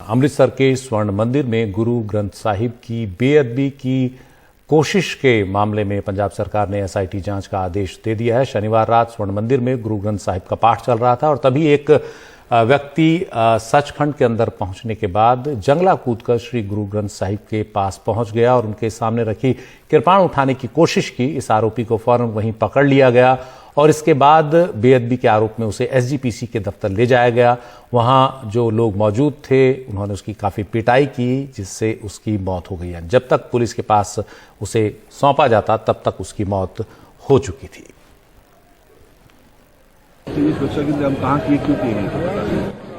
अमृतसर के स्वर्ण मंदिर में गुरु ग्रंथ साहिब की बेअदबी की कोशिश के मामले में पंजाब सरकार ने एसआईटी जांच का आदेश दे दिया है। शनिवार रात स्वर्ण मंदिर में गुरु ग्रंथ साहिब का पाठ चल रहा था और तभी एक व्यक्ति सचखंड के अंदर पहुंचने के बाद जंगला कूदकर श्री गुरु ग्रंथ साहिब के पास पहुंच गया और उनके सामने रखी कृपाण उठाने की कोशिश की। इस आरोपी को फौरन वहीं पकड़ लिया गया और इसके बाद बेअदबी के आरोप में उसे एसजीपीसी के दफ्तर ले जाया गया। वहां जो लोग मौजूद थे उन्होंने उसकी काफी पिटाई की, जिससे उसकी मौत हो गई है। जब तक पुलिस के पास उसे सौंपा जाता तब तक उसकी मौत हो चुकी थी।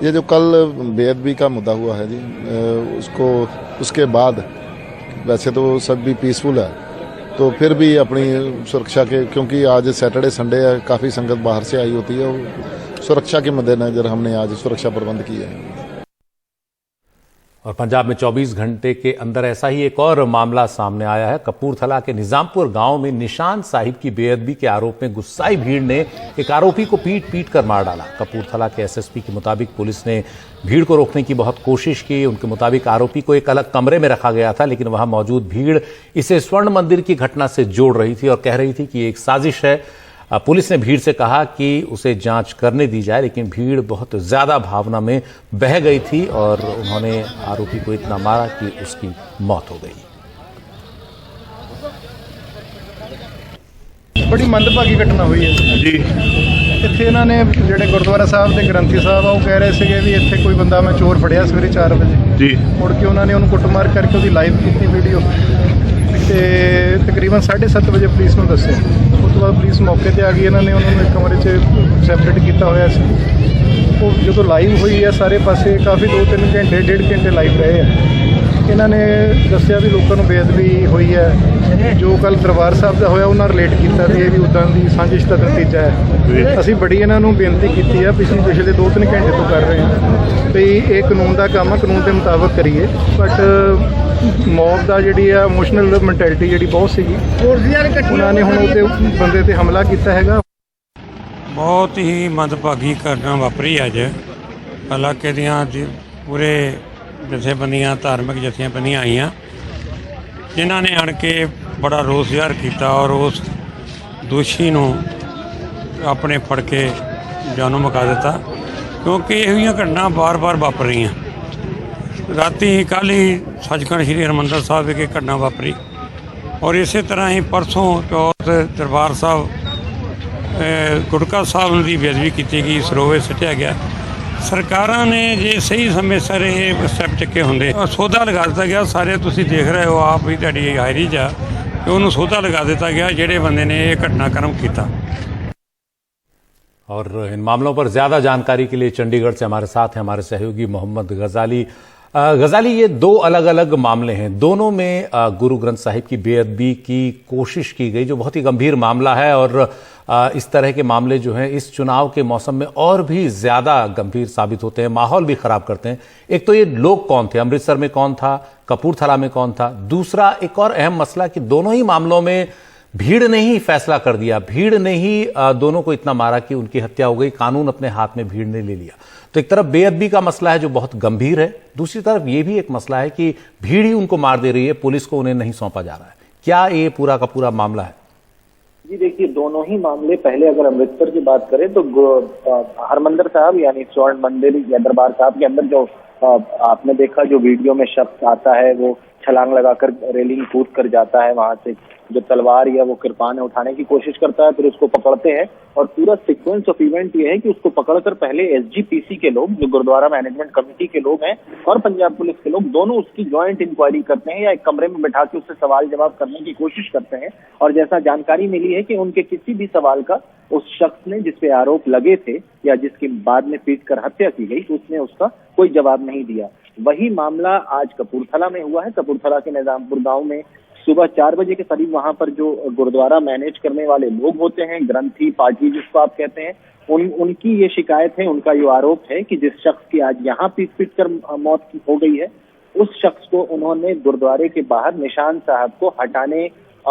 ये जो कल बेअदबी का मुद्दा हुआ है जी, उसके बाद वैसे तो सब भी पीसफुल है, तो फिर भी अपनी सुरक्षा के, क्योंकि आज सैटरडे संडे है, काफ़ी संगत बाहर से आई होती है, सुरक्षा के मद्देनजर हमने आज सुरक्षा प्रबंध किए हैं। और पंजाब में 24 घंटे के अंदर ऐसा ही एक और मामला सामने आया है। कपूरथला के निजामपुर गांव में निशान साहिब की बेअदबी के आरोप में गुस्साई भीड़ ने एक आरोपी को पीट कर मार डाला। कपूरथला के एसएसपी के मुताबिक पुलिस ने भीड़ को रोकने की बहुत कोशिश की। उनके मुताबिक आरोपी को एक अलग कमरे में रखा गया था, लेकिन वहां मौजूद भीड़ इसे स्वर्ण मंदिर की घटना से जोड़ रही थी और कह रही थी कि एक साजिश है। पुलिस ने भीड़ से कहा कि उसे जांच करने दी जाए, लेकिन भीड़ बहुत ज्यादा भावना में बह गई थी और उन्होंने आरोपी को इतना मारा कि उसकी मौत हो गई। बड़ी मंदभागी घटना हुई है जी। ਇੱਥੇ ਇਹਨਾਂ ਨੇ ਜਿਹੜੇ ਗੁਰਦੁਆਰਾ ਸਾਹਿਬ ਦੇ ਗ੍ਰੰਥੀ ਸਾਹਿਬ ਆ ਉਹ ਕਹਿ ਰਹੇ ਸੀਗੇ ਵੀ ਇੱਥੇ ਕੋਈ ਬੰਦਾ ਮੈਂ ਚੋਰ ਫੜਿਆ ਸਵੇਰੇ 4 ਵਜੇ ਜੀ। ਮੁੜ ਕੇ ਉਹਨਾਂ ਨੇ ਉਹਨੂੰ ਕੁੱਟਮਾਰ ਕਰਕੇ ਉਹਦੀ ਲਾਈਵ ਕੀਤੀ ਵੀਡੀਓ ਤੇ ਤਕਰੀਬਨ 7:30 ਵਜੇ ਪੁਲਿਸ ਨੂੰ ਦੱਸਿਆ। ਉਸ ਤੋਂ ਬਾਅਦ ਪੁਲਿਸ ਮੌਕੇ ਤੇ ਆ ਗਈ। ਇਹਨਾਂ ਨੇ ਉਹਨਾਂ ਨੂੰ ਇੱਕ ਕਮਰੇ 'ਚ ਸੈਪਰੇਟ ਕੀਤਾ ਹੋਇਆ ਸੀ। ਉਹ ਜਦੋਂ ਲਾਈਵ ਹੋਈ ਆ ਸਾਰੇ ਪਾਸੇ ਕਾਫੀ 2-3 ਘੰਟੇ 1.5 ਘੰਟੇ ਲਾਈਵ ਰਹੇ ਆ। ਇਹਨਾਂ ਨੇ ਦੱਸਿਆ ਵੀ ਲੋਕਾਂ ਨੂੰ ਬੇਅਦਬੀ ਹੋਈ ਹੈ। ਜੋ ਕੱਲ ਦਰਬਾਰ ਸਾਹਿਬ ਦਾ ਹੋਇਆ ਉਹਨਾਂ ਰਿਲੇਟ ਕੀਤਾ ਵੀ ਇਹ ਵੀ ਉੱਦਾਂ ਦੀ ਸਾਜ਼ਿਸ਼ ਦਾ ਨਤੀਜਾ ਹੈ। ਅਸੀਂ ਬੜੀ ਇਹਨਾਂ ਨੂੰ ਬੇਨਤੀ ਕੀਤੀ ਆ, ਪਿਛਲੇ 2-3 ਘੰਟੇ ਤੋਂ ਕਰ ਰਹੇ ਹਾਂ ਵੀ ਇਹ ਕਾਨੂੰਨ ਦਾ ਕੰਮ ਆ, ਕਾਨੂੰਨ ਦੇ ਮੁਤਾਬਕ ਕਰੀਏ। ਬਟ ਮੌਤ ਦਾ ਜਿਹੜੀ ਆ ਇਮੋਸ਼ਨਲ ਮੈਂਟੈਲਿਟੀ ਜਿਹੜੀ ਬਹੁਤ ਸੀਗੀ, ਉਹਨਾਂ ਨੇ ਹੁਣ ਉਹਦੇ ਬੰਦੇ ਤੇ ਹਮਲਾ ਕੀਤਾ ਹੈਗਾ। ਬਹੁਤ ਹੀ ਮੰਦਭਾਗੀ ਘਟਨਾ ਵਾਪਰੀ ਅੱਜ। ਇਲਾਕੇ ਦੀਆਂ ਪੂਰੇ ਜਥੇਬੰਦੀਆਂ, ਧਾਰਮਿਕ ਜਥੇਬੰਦੀਆਂ ਆਈਆਂ, ਜਿਨ੍ਹਾਂ ਨੇ ਆਣ ਕੇ ਬੜਾ ਰੋਸ ਜ਼ਾਹਰ ਕੀਤਾ ਔਰ ਉਸ ਦੋਸ਼ੀ ਨੂੰ ਆਪਣੇ ਫੜ ਕੇ ਜਾਨੋਂ ਮੁਕਾ ਦਿੱਤਾ, ਕਿਉਂਕਿ ਇਹੋ ਜਿਹੀਆਂ ਘਟਨਾ ਬਾਰ-ਬਾਰ ਵਾਪਰ ਰਹੀਆਂ। ਰਾਤੀ ਕੱਲ੍ਹ ਹੀ ਸੱਚਖੰਡ ਸ੍ਰੀ ਹਰਿਮੰਦਰ ਸਾਹਿਬ ਵਿਖੇ ਘਟਨਾ ਵਾਪਰੀ ਔਰ ਇਸੇ ਤਰ੍ਹਾਂ ਹੀ ਪਰਸੋਂ ਚੌਥ ਦਰਬਾਰ ਸਾਹਿਬ ਗੁਟਕਾ ਸਾਹਿਬ ਦੀ ਬੇਅਦਬੀ ਕੀਤੀ ਗਈ, ਸਰੋਵੇ ਸੁੱਟਿਆ ਗਿਆ। ਸਰਕਾਰਾਂ ਨੇ ਜੇ ਸਹੀ ਸਮੇਂ ਸਿਰ ਇਹ ਸਟੈਪ ਚੱਕੇ ਹੁੰਦੇ, ਸੋਧਾ ਲਗਾ ਦਿੱਤਾ ਗਿਆ। ਸਾਰੇ ਤੁਸੀਂ ਦੇਖ ਰਹੇ ਹੋ, ਆਪ ਵੀ ਤੁਹਾਡੀ ਹਾਜ਼ਰੀ 'ਚ ਆ ਕਿ ਉਹਨੂੰ ਸੋਧਾ लगा ਦਿੱਤਾ ਗਿਆ ਜਿਹੜੇ ਬੰਦੇ ने ये घटनाक्रम किया। और इन मामलों पर ज्यादा जानकारी के लिए चंडीगढ़ से हमारे साथ हैं हमारे सहयोगी मोहम्मद गजाली। गजाली, ये दो अलग अलग मामले हैं, दोनों में गुरु ग्रंथ साहिब की बेअदबी की कोशिश की गई, जो बहुत ही गंभीर मामला है और इस तरह के मामले जो हैं इस चुनाव के मौसम में और भी ज्यादा गंभीर साबित होते हैं, माहौल भी खराब करते हैं। एक तो ये लोग कौन थे, अमृतसर में कौन था, कपूरथला में कौन था। दूसरा एक और अहम मसला कि दोनों ही मामलों में भीड़ ने ही फैसला कर दिया, भीड़ ने ही दोनों को इतना मारा कि उनकी हत्या हो गई, कानून अपने हाथ में भीड़ ने ले लिया। तो एक तरफ बेअदबी का मसला है जो बहुत गंभीर है, दूसरी तरफ ये भी एक मसला है कि भीड़ ही उनको मार दे रही है, पुलिस को उन्हें नहीं सौंपा जा रहा है। क्या ये पूरा का पूरा मामला है? जी देखिए, दोनों ही मामले, पहले अगर अमृतसर की बात करें तो हरमंदिर साहब यानी स्वर्ण मंदिर या दरबार साहब के अंदर जो आपने देखा जो वीडियो में शख्स आता है वो छलांग लगाकर रेलिंग कूद कर जाता है, वहां से जो तलवार या वो कृपान उठाने की कोशिश करता है, फिर उसको पकड़ते हैं और पूरा सीक्वेंस ऑफ इवेंट ये है कि उसको पकड़कर पहले एसजीपीसी के लोग, जो गुरुद्वारा मैनेजमेंट कमेटी के लोग हैं, और पंजाब पुलिस के लोग, दोनों उसकी ज्वाइंट इंक्वायरी करते हैं या एक कमरे में बैठा के उससे सवाल जवाब करने की कोशिश करते हैं। और जैसा जानकारी मिली है कि उनके किसी भी सवाल का उस शख्स ने जिसपे आरोप लगे थे या जिसकी बाद में पीट कर हत्या की गई, उसने उसका कोई जवाब नहीं दिया। वही मामला आज कपूरथला में हुआ है। कपूरथला के निजामपुर गांव में सुबह 4 बजे के करीब वहां पर जो गुरुद्वारा मैनेज करने वाले लोग होते हैं, ग्रंथी, पाठी जिसको आप कहते हैं, उनकी ये शिकायत है, उनका ये आरोप है कि जिस शख्स की आज यहाँ पीट कर मौत हो गई है, उस शख्स को उन्होंने गुरुद्वारे के बाहर निशान साहब को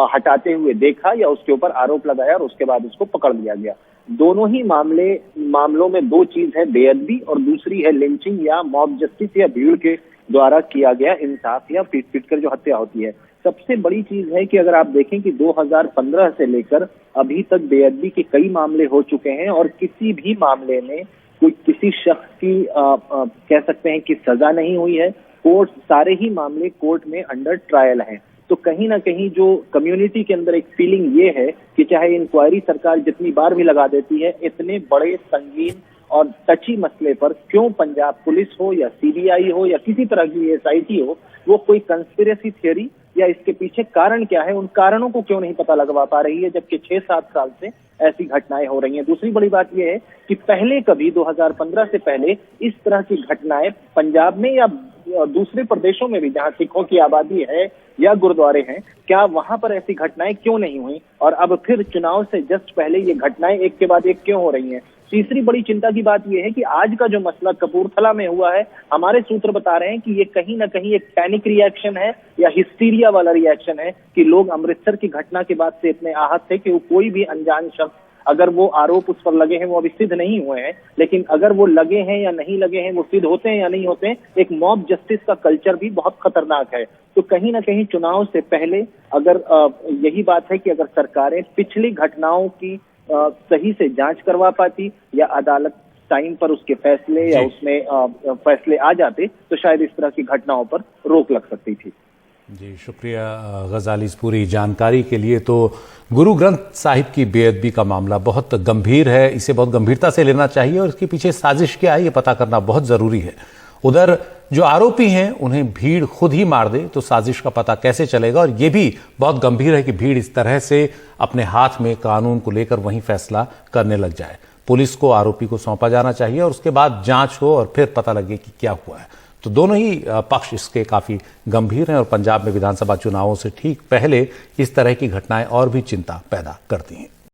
हटाते हुए देखा या उसके ऊपर आरोप लगाया और उसके बाद उसको पकड़ लिया गया। दोनों ही मामलों में दो चीज है, बेअदबी और दूसरी है लिंचिंग या मॉब जस्टिस या भीड़ के द्वारा किया गया इंसाफ या पीट कर जो हत्या होती है। सबसे बड़ी चीज है कि अगर आप देखें कि 2015 से लेकर अभी तक बेअदबी के कई मामले हो चुके हैं और किसी भी मामले में कोई किसी शख्स की कह सकते हैं कि सजा नहीं हुई है। सारे ही मामले कोर्ट में अंडर ट्रायल हैं। तो कहीं ना कहीं जो कम्युनिटी के अंदर एक फीलिंग ये है कि चाहे इंक्वायरी सरकार जितनी बार भी लगा देती है, इतने बड़े संगीन और टची मसले पर क्यों पंजाब पुलिस हो या सीबीआई हो या किसी तरह की एसआईटी हो, वो कोई कंस्पिरेसी थ्योरी या इसके पीछे कारण क्या है, उन कारणों को क्यों नहीं पता लगवा पा रही है, जबकि 6-7 साल से ऐसी घटनाएं हो रही हैं। दूसरी बड़ी बात यह है कि पहले कभी 2015 से पहले इस तरह की घटनाएं पंजाब में या दूसरे प्रदेशों में भी जहां सिखों की आबादी है या गुरुद्वारे हैं, क्या वहां पर ऐसी घटनाएं क्यों नहीं हुई और अब फिर चुनाव से जस्ट पहले ये घटनाएं एक के बाद एक क्यों हो रही हैं। तीसरी बड़ी चिंता की बात यह है कि आज का जो मसला कपूरथला में हुआ है, हमारे सूत्र बता रहे हैं कि ये कहीं ना कहीं एक पैनिक रिएक्शन है या हिस्टीरिया वाला रिएक्शन है कि लोग अमृतसर की घटना के बाद से इतने आहत थे कि वो कोई भी अनजान शख्स, अगर वो आरोप उस पर लगे हैं, वो अभी सिद्ध नहीं हुए हैं, लेकिन अगर वो लगे हैं या नहीं लगे हैं, वो सिद्ध होते हैं या नहीं होते हैं, एक मॉब जस्टिस का कल्चर भी बहुत खतरनाक है। तो कहीं ना कहीं चुनाव से पहले अगर यही बात है कि अगर सरकारें पिछली घटनाओं की सही से जांच करवा पाती या अदालत टाइम पर उसके फैसले या उसमें फैसले आ जाते, तो शायद इस तरह की घटनाओं पर रोक लग सकती थी। जी शुक्रिया गजाली इस पूरी जानकारी के लिए। तो गुरु ग्रंथ साहिब की बेअदबी का मामला बहुत गंभीर है, इसे बहुत गंभीरता से लेना चाहिए और इसके पीछे साजिश क्या है ये पता करना बहुत जरूरी है। उधर जो आरोपी हैं उन्हें भीड़ खुद ही मार दे तो साजिश का पता कैसे चलेगा, और ये भी बहुत गंभीर है कि भीड़ इस तरह से अपने हाथ में कानून को लेकर वहीं फैसला करने लग जाए। पुलिस को आरोपी को सौंपा जाना चाहिए और उसके बाद जांच हो और फिर पता लगे कि क्या हुआ है। तो दोनों ही पक्ष इसके काफी गंभीर हैं और पंजाब में विधानसभा चुनावों से ठीक पहले इस तरह की घटनाएं और भी चिंता पैदा करती हैं।